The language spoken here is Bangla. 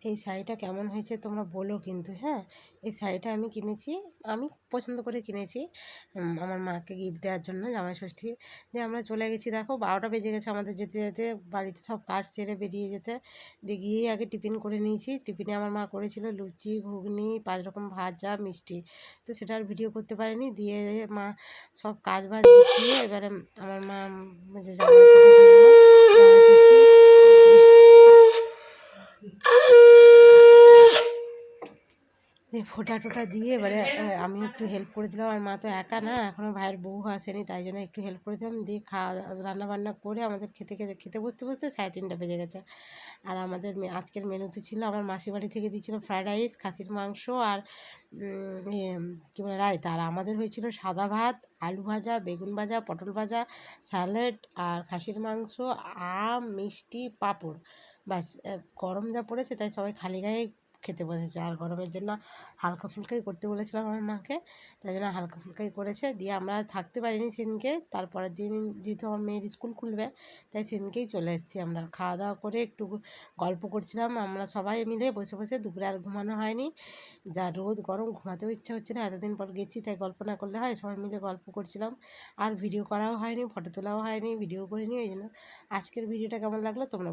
এই শাড়িটা কেমন হয়েছে তোমরা বলো কিন্তু, হ্যাঁ। এই শাড়িটা আমি কিনেছি, আমি পছন্দ করে কিনেছি আমার মাকে গিফট দেওয়ার জন্য জামাই ষষ্ঠী। দিয়ে আমরা চলে গেছি, দেখো 12টা বেজে গেছে আমাদের যেতে যেতে, বাড়িতে সব কাজ সেরে বেরিয়ে যেতে। দিয়ে গিয়েই আগে টিফিন করে নিয়েছি। টিফিনে আমার মা করেছিল লুচি, ঘুগনি, 5 রকম ভাজা, মিষ্টি। তো সেটা আর ভিডিও করতে পারিনি। দিয়ে মা সব কাজ বাজ গুছিয়ে এবারে আমার মা যে জামাই ফোঁটা দিয়ে দিল জামাই ষষ্ঠী। দিয়ে ফোঁটা টোটা দিয়ে এবারে আমি একটু হেল্প করে দিলাম। আর মা তো একা না, এখনও ভাইয়ের বউ আসেনি, তাই জন্য একটু হেল্প করে দিলাম। দিয়ে রান্নাবান্না করে আমাদের খেতে বসতে বসতে 3:30 বেজে গেছে। আর আমাদের আজকের মেনুতে ছিল, আমার মাসির বাড়ি থেকে দিয়েছিল ফ্রায়েড রাইস, খাসির মাংস আর কী বলে রায়তা। আর আমাদের হয়েছিল সাদা ভাত, আলু ভাজা, বেগুন ভাজা, পটল ভাজা, স্যালাড আর খাসির মাংস, আম, মিষ্টি, পাঁপড়। ব্যাস। গরম যা পড়েছে তাই সবাই খালি গায়ে খেতে বসেছে। আর গরমের জন্য হালকা ফুলকাই করতে বলেছিলাম আমার মাকে, তাই জন্য হালকা ফুলকাই করেছে। দিয়ে আমরা থাকতে পারিনি সেদিনকে। তারপরের দিন যেহেতু আমার মেয়ের স্কুল খুলবে, তাই সেদিনকেই চলে এসেছি। আমরা খাওয়া দাওয়া করে একটু গল্প করছিলাম আমরা সবাই মিলে বসে বসে। দুপুরে আর ঘুমানো হয়নি, যা রোদ গরম, ঘুমাতেও ইচ্ছা হচ্ছে না। এতদিন পর গেছি, তাই গল্প না করলে হয়। সবাই মিলে গল্প করছিলাম। আর ভিডিও করাও হয়নি, ফটো তোলাও হয়নি, ভিডিও করিনি। ওই জন্য আজকের ভিডিওটা কেমন লাগলো তোমরা